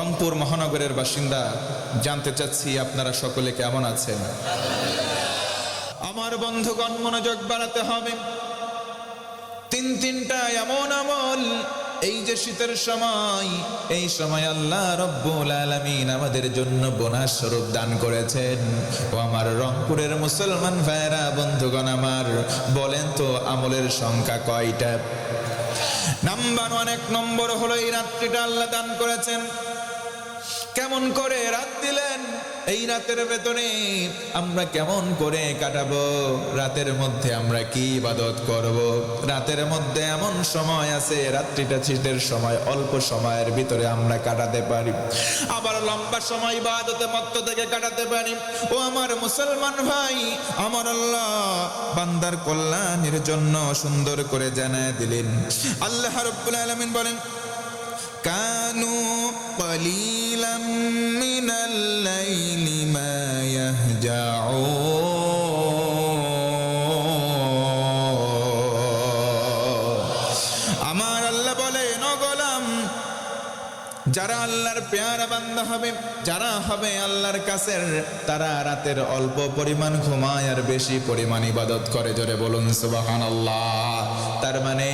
রংপুর মহানগরের বাসিন্দা, জানতে চাচ্ছি আপনারা সকলে কেমন আছেন। আমার বন্ধুগণ, মনোযোগ বাড়াতে হবে। তিনটা এমন আমল, এই যে শীতের সময়, এই সময় আল্লাহ রব্বুল আলামিন আমাদের জন্য বোনাস স্বরূপ দান করেছেন। ও আমার রংপুরের মুসলমান ভাইরা, বন্ধুগণ আমার, বলেন তো আমলের সংখ্যা কয়টা? নাম্বার 1, 1 নম্বর হলো এই রাত্রিটা আল্লাহ দান করেছেন। কেমন করে রাত দিলেন? এই রাতের ভেতরে আমরা কেমন করে কাটাবো? রাতের মধ্যে আমরা কি ইবাদত করব? রাতের মধ্যে এমন সময় আছে, রাত্রিটা শীতের সময়, অল্প সময়ের ভিতরে আমরা কাটাতে পারি, আবার লম্বা সময় ইবাদতে মত্ত থেকে কাটাতে পারি। ও আমার মুসলমান ভাই, আমার আল্লাহ বান্দার কল্যাণের জন্য সুন্দর করে জানায় দিলেন। আল্লাহ রাব্বুল আলামিন বলেন, কানু কলিলাম মিনাল লাইলি মা ইয়াহজাউন। আমার আল্লাহ বলেন, ও গোলাম, যারা আল্লাহর পেয়ারা বান্দা হবে, যারা হবে আল্লাহর কাছের, তারা রাতের অল্প পরিমাণ ঘুমায় আর বেশি পরিমাণ ইবাদত করে। জোরে বলুন সুবহানাল্লাহ। তার মানে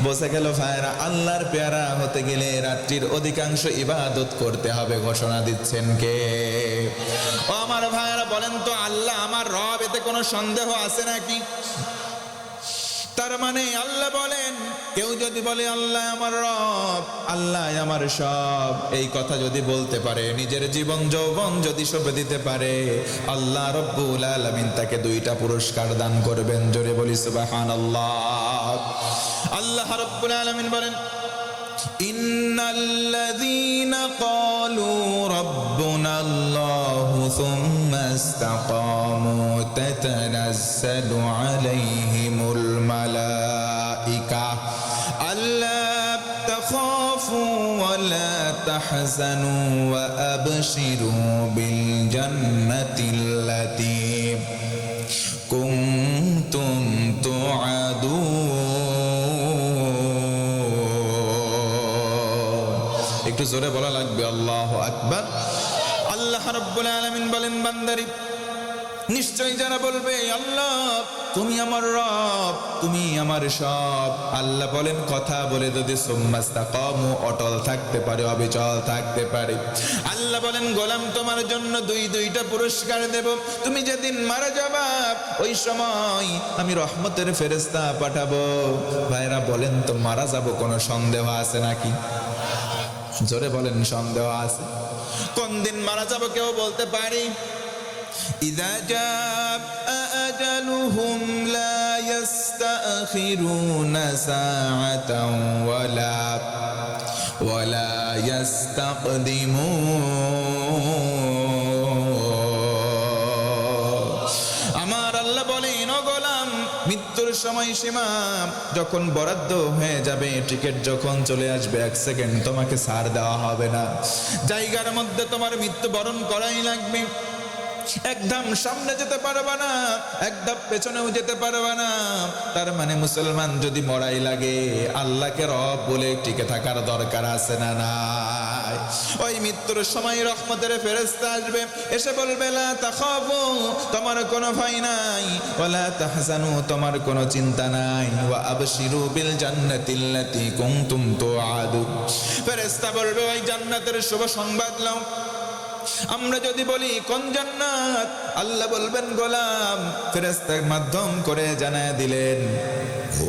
বোঝা গেল ভাইরা, আল্লাহর পেয়ারা হতে গেলে রাত্রির অধিকাংশ ইবাদত করতে হবে। ঘোষণা দিচ্ছেন কে? ও আমার ভাইরা, বলেন তো, আল্লাহ আমার রব, এতে কোনো সন্দেহ আছে নাকি? তার মানে আল্লাহ বলেন, কেউ যদি বলে আল্লাহ আমার রব, আল্লাহ আমার সব, এই কথা যদি বলতে পারে, নিজের জীবন যৌবন যদি সঁপে দিতে পারে, আল্লাহ রব্বুল আলামিন তাকে 2টা পুরস্কার দান করবেন। জোরে বলি সুবহানাল্লাহ। আল্লাহ রব্বুল আলামিন বলেন, ইন্নাল্লাযীনা ক্বালু রাব্বুনাল্লাহু সুম্মা ইসতাকামু তাতানাজ্জালু আলাইহিমুল মালাইকা আল্লা তাখাফু ওয়া লা তাহজানু ওয়া আবশিরু বিল জান্নাতিল্লাতী কুনতুম তুআদুন। একটু জোরে বলা লাগবে, আল্লাহু আকবার। আল্লাহ রাব্বুল আলামিন বলেন, বান্দারি, নিশ্চয় যারা বলবে আল্লাহ তুমি আমার রব, তুমি আমার সব, আল্লাহ বলেন কথা বলে যদি সুম্মাস্তাকামু, অটল থাকতে পারে, অবিচল থাকতে পারে, আল্লাহ বলেন গোলাম তোমার জন্য 2টা পুরস্কার দেব। তুমি যেদিন মারা যাবা, ওই সময় আমি রহমতের ফেরেশতা পাঠাবো। ভাইরা বলেন তো, মারা যাব কোনো সন্দেহ আছে নাকি? জোরে বলেন, সন্দেহ আছে? কোন দিন মারা যাব কেউ বলতে পারি? ইযা জাআ আজালুহুম লা ইস্তাখিরুনা সাআতান ওয়ালা ইস্তাকদিমুন। আমার আল্লাহ বলেন, ও গোলাম, মৃত্যুর সময়সীমা যখন বরাদ্দ হয়ে যাবে, টিকিট যখন চলে আসবে, 1 সেকেন্ড তোমাকে ছাড় দেওয়া হবে না। জায়গার মধ্যে তোমার মৃত্যুবরণ করাই লাগবে। একদম সামনে যেতে পারবা না, একদম পেছনেও যেতে পারবা না। তার মানে মুসলমান যদি মরাই লাগে, আল্লাহকে রব বলে টিকে থাকার দরকার আছে না নাই? ওই মৃত্যুর সময় রহমতের ফেরেশতা আসবে, এসে বলবে লা তাখাফু, তোমার কোনো ভয় নাই, ওয়ালা তাহজানু, তোমার কোনো চিন্তা নাই, ওয়া আবশিরু বিল জান্নাতিল্লাতী কুনতুম তুআদুন। ফেরেশতা বলবে, ওই জান্নাতের শুভ সংবাদ নাও। আমরা যদি বলি কোন জান্নাত, আল্লাহ বলবেন গোলাম, ফেরেশতার মাধ্যম করে জানায় দিলেন,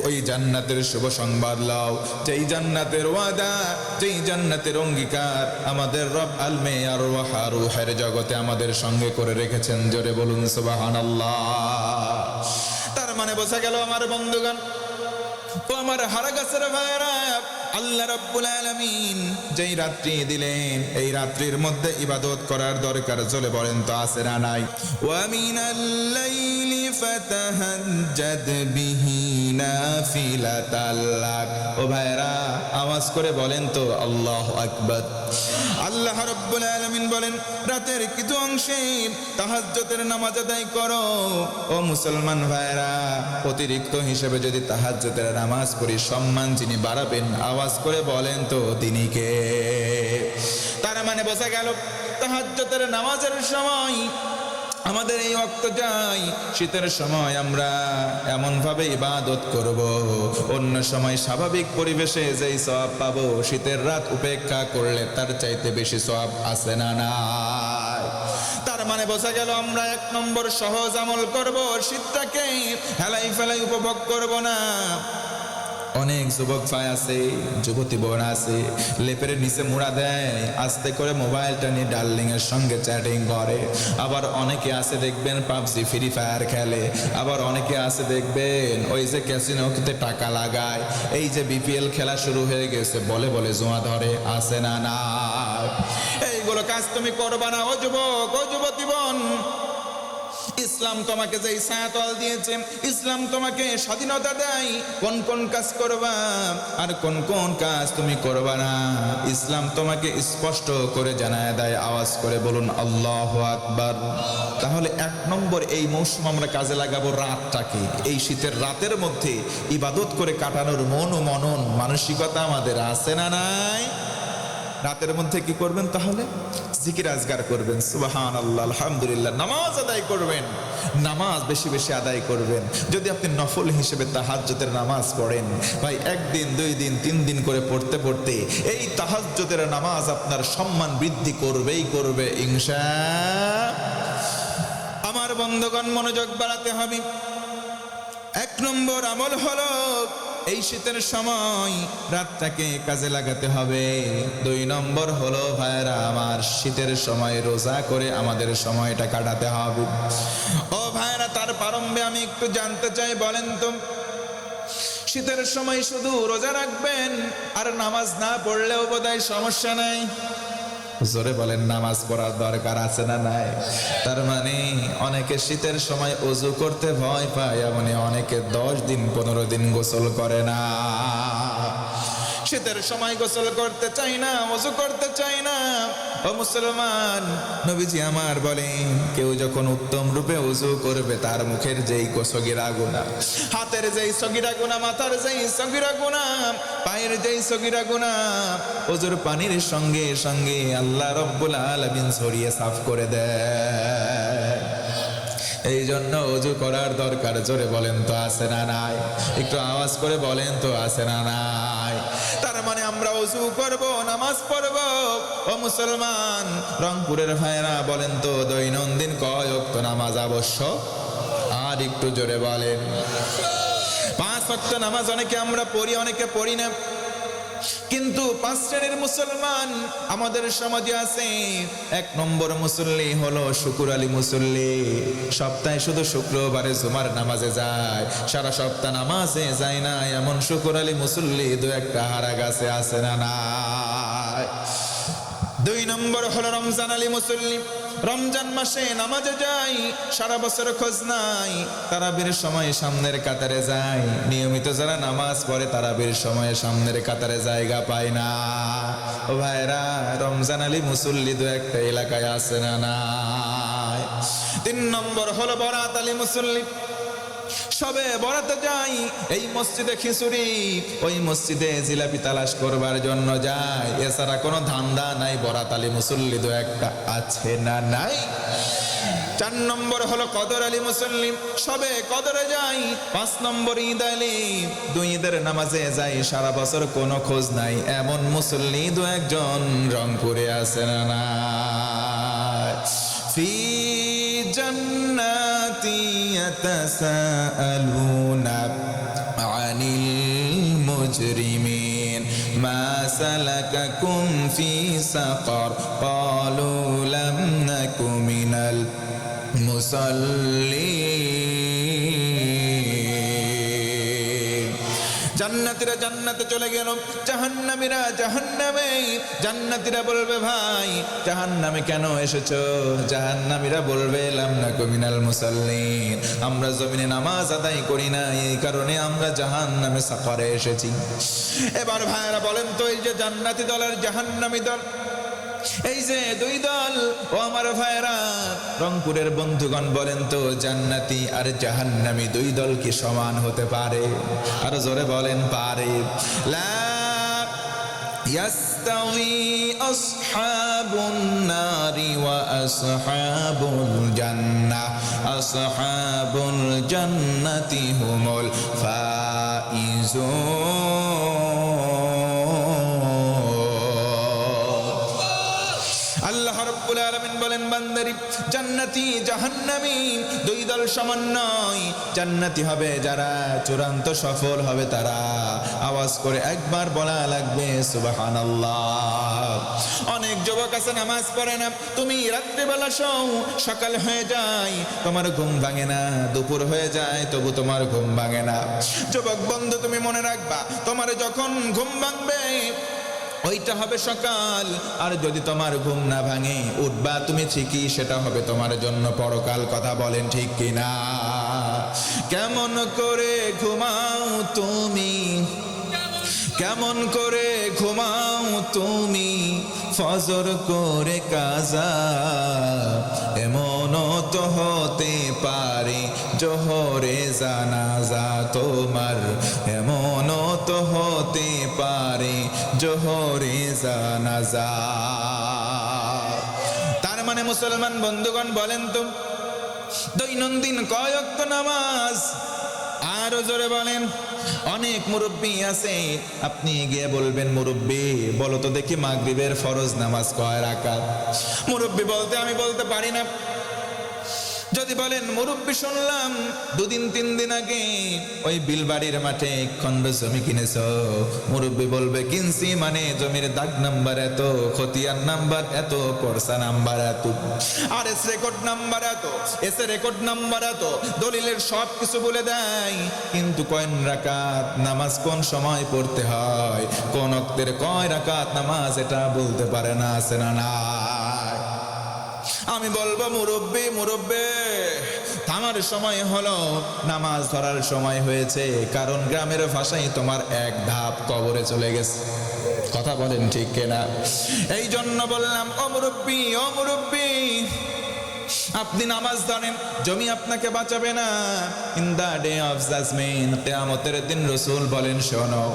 ওই জান্নাতের শুভ সংবাদ লাও, যেই জান্নাতের ওয়াদা, যেই জান্নাতের অঙ্গীকার আমাদের রব আলমে আর রুহের জগতে আমাদের সঙ্গে করে রেখেছেন। জোরে বলুন সুবহানাল্লাহ। তার মানে বোঝা গেল আমার বন্ধুগণ, ও আমার হারা গাছের ভাইরা, আল্লাহ রাব্বুল আলামিন যেই রাত্রি দিলেন, এই রাত্রির মধ্যে ইবাদত করার দরকার, চলে বলেন তো আছে না নাই? ওয়া মিনাল লাইলি ফাতাহাজ্জাদ বিহি নাফিলাতাল লাক। ও ভাইরা, আওয়াজ করে বলেন তো আল্লাহু আকবার। আল্লাহ রাব্বুল আলামিন বলেন, রাতের কিছু অংশে তাহাজ্জুদের নামাজ আদায় করো। ও মুসলমান ভাইরা, অতিরিক্ত হিসেবে যদি তাহাজ্জুদের নামাজ পড়ি, সম্মান যিনি বাড়াবেন, আওয়াজ করে বলেন তো তিনি কে? তার মানে মানে বোঝা গেল তাহাজ্জুদের নামাজের সময় আমাদের এই ওয়াক্ত যাই, শীতের সময় আমরা এমন ভাবে ইবাদত করব অন্য সময় স্বাভাবিক পরিবেশে যেই সওয়াব পাবো শীতের রাত উপেক্ষা করলে তার চাইতে বেশি সওয়াব আছে না নাই? তার মানে বোঝা গেল আমরা 1 নম্বর সহজ আমল করব, শীতটাকে হেলাই ফেলাই উপভোগ করব না। অনেক যুবক ভাই আছে, যুবতী বোন আছে, লেপের নিচে মুড়া দেয়, আস্তে করে মোবাইলটা নিয়ে ডার্লিং এর সঙ্গে চ্যাটিং করে। আবার অনেকে আছে দেখবেন পাবজি ফ্রি ফায়ার খেলে। আবার অনেকে আছে দেখবেন ওই যে ক্যাসিনোতে টাকা লাগায়। এই যে বিপিএল খেলা শুরু হয়ে গেছে, বলে বলে জুয়া ধরে, আছে না না? এইগুলো কাজ তুমি করবা না ও যুবক, ও যুবতী বোন। ইসলাম তোমাকে যে ছায়াতল দিয়েছে, ইসলাম তোমাকে স্বাধীনতা দেয় কোন কোন কাজ করবা আর কোন কোন কাজ তুমি করবা না, ইসলাম তোমাকে স্পষ্ট করে জানায় দেয়। আওয়াজ করে বলুন আল্লাহু আকবার। তাহলে 1 নম্বর এই মৌসুম আমরা কাজে লাগাবো রাতটাকে। এই শীতের রাতের মধ্যে ইবাদত করে কাটানোর মন ও মনন মানসিকতা আমাদের আছে না নাই? রাতের মধ্যে কি করবেন? তাহলে জিকির আজগার করবেন, সুবহানাল্লাহ, আলহামদুলিল্লাহ, নামাজ আদায় করবেন, নামাজ বেশি বেশি আদায় করবেন। যদি আপনি নফল হিসেবে তাহাজ্জুদের নামাজ পড়েন ভাই, 1 দিন 2 দিন 3 দিন করে পড়তে পড়তে এই তাহাজ্জুদের নামাজ আপনার সম্মান বৃদ্ধি করবেই করবে ইনশাআল্লাহ। আমার বন্ধুগণ, মনোযোগ বাড়াতে হবে। 1 নম্বর আমল হলো এই শীতের সময় রাতটাকে কাজে লাগাতে হবে। 2 নম্বর হলো ভাইরা আমার, শীতের সময় রোজা করে আমাদের সময়টা কাটাতে হবে। ও ভাইরা, তার প্রারম্ভে আমি একটু জানতে চাই, বলেন তো শীতের সময় শুধু রোজা রাখবেন আর নামাজ না পড়লেও বোধহয় সমস্যা নাই? জোরে বলেন, নামাজ পড়ার দরকার আছে না নাই? তার মানে অনেকে শীতের সময় ওযু করতে ভয় পায়, এমনি অনেকে 10 দিন 15 দিন গোসল করে না। শীতের সময় গোসল করতে চাই না, ওযু করতে চাই না। ও মুসলমান, নবীজি আমার বলেন, কেউ যখন উত্তম রূপে ওযু করবে তার মুখের যেই সগীরা গুনাহ, হাতের যেই সগীরা গুনাহ, মাথার যেই সগীরা গুনাহ, পায়ের যেই সগীরা গুনাহ, ওযুর পানির সঙ্গে সঙ্গে আল্লাহ রাব্বুল আলামিন ছড়িয়ে সাফ করে দেয়। এই জন্য ওযু করার দরকার। জোরে বলেন তো আছে না নাই? একটু আওয়াজ করে বলেন তো আছে না নাই? তার মানে আমরা ওযু করব, নামাজ পড়ব। ও মুসলমান, রংপুরের ভাইরা বলেন তো দৈনন্দিন কয় ওয়াক্ত নামাজ আবশ্যক? আর একটু জোরে বলেন। 5 ওয়াক্ত নামাজ অনেকে আমরা পড়ি, অনেকে পড়ি না। কিন্তু 5 শ্রেণীর মুসলমান আমাদের সমাজে আছে। 1 নম্বর মুসল্লি হলো শুকুর আলী মুসল্লি। সপ্তাহে শুধু শুক্রবারে জুমার নামাজে যায়, সারা সপ্তাহ নামাজে যায় না, এমন শুকুর আলী মুসল্লি 2-1টা হারা গেছে, আছে না নাই? 2 নম্বর হলো রমজান আলী মুসল্লি। রমজান মাসে নামাজে যায়, সারা বছর খোঁজ নাই, তারাবির সময় সামনের কাতারে যায়। নিয়মিত যারা নামাজ পড়ে তারাবির সময় সামনের কাতারে জায়গা পায় না। ও ভাইরা, রমজান আলী মুসল্লি 2-1টা এলাকায় আছে না নাই? 3 নম্বর হলো বরাত আলী মুসল্লি। সবে বরাতে যাই, এই মসজিদে খিচুড়ি, ওই মসজিদে জিলাপি তালাশ করবার জন্য যায়, এছাড়া কোনো ধান্দা নাই। বরাত আলী মুসল্লি 2-1টা আছে না নাই? 4 নম্বর হলো কদর আলী মুসল্লি। সবে কদরে যাই। 5 নম্বর ঈদ আলী, 2 ঈদের নামাজে যাই, সারা বছর কোনো খোঁজ নাই, এমন মুসল্লি 2-1 জন রংপুরে আছে না নাই? ফি জান্নাতি ইয়াতাসাআলুনা আনিল মুজরিমিন মা সালাকাকুম ফি সাকার ক্বালু লাম নাকু মিনাল মুসাল্লিন। জান্নাতীরা জান্নাতে চলে গেল, জাহান্নামীরা জাহান্নামে। জান্নাতীরা বলবে, ভাই জাহান্নামে কেন এসেছো? জাহান্নামীরা বলবে, লাম নাকু মিনাল মুসাল্লিন, আমরা জমিনে নামাজ আদায় করি না, এই কারণে আমরা জাহান্নামে সাকারে এসেছি। এবার ভাইরা বলেন তো, এই যে জান্নাতি দল আর জাহান্নামী দল, এই যে 2 দল, ও আমার ভাইরা, রংপুরের বন্ধুগণ বলেন তো, জান্নাতি আর জাহান্নামী 2 দল কি সমান হতে পারে? আরো জোরে বলেন, পারে? লা يستوي أصحاب النار وأصحاب الجنة أصحاب الجنة هم الفائزون আল্লাহ রাব্বুল আলামিন বলেন বান্দারি জান্নাতি জাহান্নামী দুই দল সমান নয় জান্নাতি হবে যারা চূড়ান্ত সফল হবে তারা আওয়াজ করে একবার বলা লাগবে সুবহানাল্লাহ অনেক যুবক আছে নামাজ পড়ে না তুমি রাত্রিবেলা শোও সকাল হয়ে যায় তোমার ঘুম ভাঙে না দুপুর হয়ে যায় তবু তোমার ঘুম ভাঙে না যুবক বন্ধু তুমি মনে রাখবা তোমার যখন ঘুম ভাঙবে ওইটা হবে সকাল আর যদি তোমার ঘুম না ভাঙে উঠবা তুমি ঠিকই সেটা হবে তোমার জন্য পরকাল কথা বলেন ঠিক কিনা কেমন করে ঘুমাও তুমি কেমন করে ঘুমাও তুমি ফজর করে কাজা এমনও তো হতে পারে জোহরে জানাজা তোমার এমনও তো হতে পারে জোহরে জানাজা তার মানে মুসলমান বন্ধুগণ বলেন তো দৈনন্দিন কয় ওয়াক্ত নামাজ আরো জোরে বলেন অনেক মুরব্বী আছে আপনি গিয়ে বলবেন মুরব্বী বলো তো দেখি মাগরিবের ফরজ নামাজ কয় রাকাত মুরব্বী বলতে আমি বলতে পারি না যদি বলেন মুরব্বী শুনলাম 2-3 দিন আগে ওই বিলবাড়ির মাঠে খন্ড জমি কিনেছো মুরব্বী বলবে কিনছি মানে জমির দাগ নাম্বার এত খতিয়ান নাম্বার এত পরসা নাম্বার এত আর এস রেকর্ড নাম্বার এত এস রেকর্ড নাম্বার এত দলিলের সব কিছু বলে দেয় কিন্তু কয় রাকাত নামাজ কোন সময় পড়তে হয় কোন ওয়াক্তের কয় রাকাত নামাজ এটা বলতে পারে না আছে না না আমি বলবো মুরব্বী মুরব্বী থামার সময় হলো নামাজ ধরার সময় হয়েছে কারণ গ্রামের ভাষায় তোমার এক ধাপ কবরে চলে গেছে কথা বলেন ঠিক কিনা এই জন্য বললাম ও মুরব্বী আপনি নামাজ ধরেন জমি আপনাকে বাঁচাবে না in the day of judgement কিয়ামতের দিন রাসূল বলেন শোনো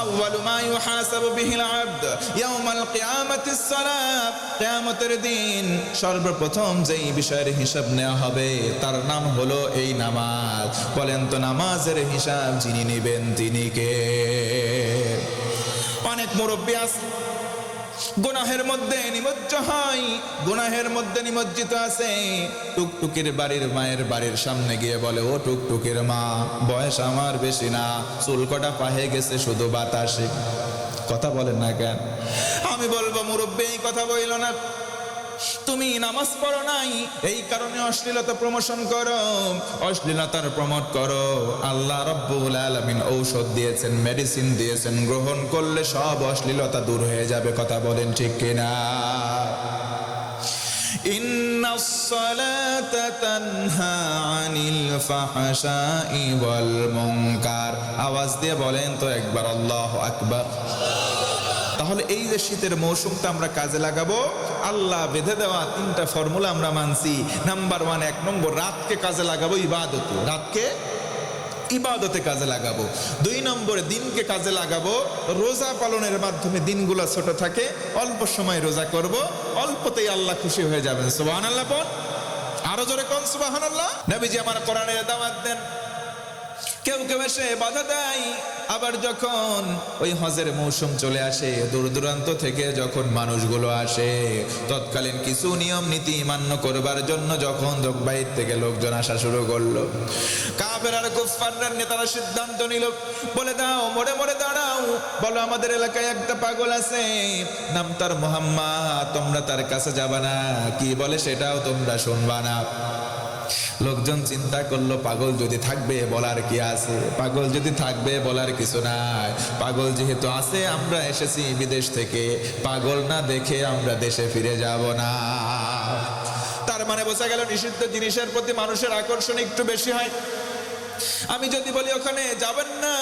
আউয়ালু মা ইউহাসাবু বিহিল আবদ ইয়াউমাল কিয়ামাতিস সালাত কিয়ামতের দিন সর্বপ্রথম যেই বিষয়ের হিসাব নেওয়া হবে তার নাম হলো এই নামাজ বলেন তো নামাজের হিসাব যিনি নেবেন তিনি কে অনেক মুরব্বী আছে গুনাহের মধ্যে নিমজ্জিত হয় গুনাহের মধ্যে নিমজ্জিত আছে টুকটুকির বাড়ির মায়ের বাড়ির সামনে গিয়ে বলে ও টুকটুকির মা বয়স আমার বেশি না চুল কটা পাহে গেছে শুধু বাতাসে কথা বলেন না কেন আমি বলবো মুরব্বী এই কথা বইল না তুমি নামাজ পড়ো নাই এই কারণে অশ্লীলতা প্রমোশন করো অশ্লীলতার প্রমোট করো আল্লাহ রাব্বুল আলামিন ঔষধ দিয়েছেন মেডিসিন দিয়েছেন গ্রহণ করলে সব অশ্লীলতা দূর হয়ে যাবে কথা বলেন ঠিক কিনা ইন্নাস সালাতা তানহা আনিল ফাহশাই ওয়াল মুনকার আওয়াজ দিয়ে বলেন তো একবার আল্লাহু আকবার তাহলে এই যে শীতের মৌসুমটা আমরা কাজে লাগাবো আল্লাহ বেঁধে দেওয়া 3টা ফর্মুলা আমরা মানছি নাম্বার 1 1 নম্বর রাতকে কাজে লাগাবো ইবাদতে রাতকে ইবাদতে কাজে লাগাবো 2 নম্বরে দিনকে কাজে লাগাবো রোজা পালনের মাধ্যমে দিনগুলো ছোট থাকে অল্প সময় রোজা করব অল্পতেই আল্লাহ খুশি হয়ে যাবেন সুবহানাল্লাহ বল আরো জোরে কোন সুবহানাল্লাহ নবীজি আমার কোরআনের দাওয়াত দেন কেউ কেউ এসে বাধা দেয় আবার যখন ওই হজের মৌসুম চলে আসে দূর দূরান্ত থেকে যখন মানুষগুলো আসে তৎকালীন কিছু নিয়ম নীতি মান্য করবার জন্য যখন বাইরে থেকে লোকজন আসা শুরু করলো কাফের আর কুফফারদের নেতারা সিদ্ধান্ত নিল বলে দাও মোড়ে মোড়ে দাঁড়াও বলো আমাদের এলাকায় একটা পাগল আছে নাম তার মুহাম্মদ তোমরা তার কাছে যাবা না কি বলে সেটাও তোমরা শুনবা না লোকজন চিন্তা করলো পাগল যদি থাকবে বলার কি আছে পাগল যদি থাকবে বলার কিছু নাই পাগল যেহেতু আছে আমরা এসেছি বিদেশ থেকে পাগল না দেখে আমরা দেশে ফিরে যাব না তার মানে বোঝা গেল নিষিদ্ধ জিনিসের প্রতি মানুষের আকর্ষণ একটু বেশি হয় আমি যদি বলি ওখানে যাবেন না,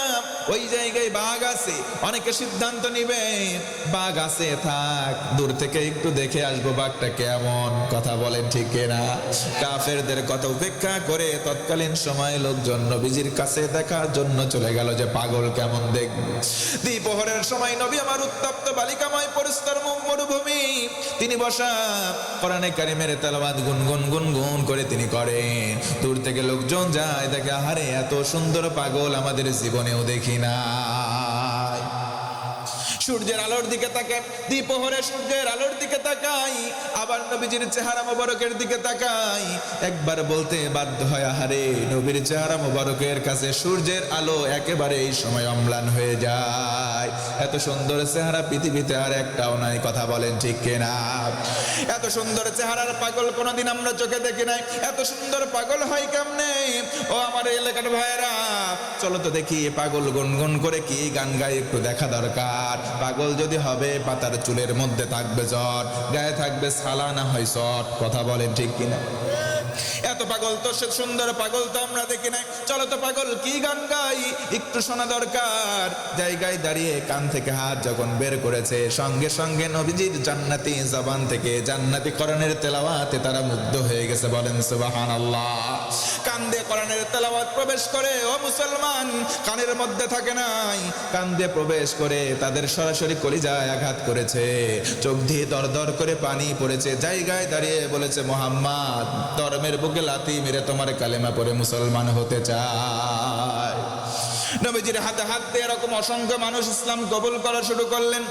ওই জায়গায় বাঘ আছে, অনেকে সিদ্ধান্ত নিবে বাঘ আছে, থাক দূর থেকে একটু দেখে আসবো বাঘটা কেমন। কথা বলেন ঠিক না? কাফেরদের কথা উপেক্ষা করে তৎকালীন সময় লোকজন নবীজির কাছে দেখার জন্য চলে গেল যে পাগল কেমন দেখবে। দ্বিপ্রহরের সময় নবী আমার উত্তপ্ত বালিকাময় পরিষ্কার মরুভূমি, তিনি বসা কোরআনে কারিমের তেলাওয়াত গুনগুন গুনগুন করে তিনি করেন। দূর থেকে লোকজন যায়, দেখে আহারে এত সুন্দর পাগল আমাদের জীবনেও দেখি না। সূর্যের আলোর দিকে তাকাই, দ্বিপ্রহরে সূর্যের আলোর দিকে তাকাই, আবার নবীজির চেহারা মোবারকের দিকে তাকাই, একবার বলতে বাধ্য হয় আহারে নবীর চেহারা মোবারকের কাছে সূর্যের আলো একেবারে এই সময় অম্লান হয়ে যায়। এত সুন্দর চেহারা পৃথিবীতে আর একটাও নাই। কথা বলেন ঠিক কিনা? এত সুন্দর চেহারার পাগল কোনোদিন আমরা চোখে দেখি নাই। এত সুন্দর পাগল হয় কেমনে? ও আমার এলাকার ভাইয়েরা, চলো তো দেখি পাগল গুনগুন করে কি গান গায়, একটু দেখা দরকার। পাগল যদি হবে পাতার চুলের মধ্যে থাকবে জট, গায়ে থাকবে ছালা, না হয় শট। কথা বলেন ঠিক কিনা? এত পাগল তো, সে সুন্দর পাগল তো আমরা দেখি নাই। চলো তো পাগল কি গান গাই, একটু শোনা দরকার। জায়গায় দাঁড়িয়ে কান থেকে হাত যখন বের করেছে, সঙ্গে সঙ্গে নবীজির জান্নাতি জবান থেকে জান্নাতি কোরআনের তেলাওয়াতে তারা মুগ্ধ হয়ে গেছে। বলেন সুবহানাল্লাহ। কান দিয়ে কোরআনের তেলাওয়াত প্রবেশ করে, ও মুসলমান, কানের মধ্যে থাকে নাই, কান দিয়ে প্রবেশ করে তাদের সরাসরি কলিজায় আঘাত করেছে। চোখ দিয়ে দরদর করে পানি পড়েছে। জায়গায় দাঁড়িয়ে বলেছে, মুহাম্মদ ধর্মের বুকে লাথি মেরে তোমার কালেমা পড়ে মুসলমান হতে চায়। নবীজির হাতে হাত দিয়ে এরকম অসংখ্য মানুষ ইসলাম কবুল করা শুরু করলেন।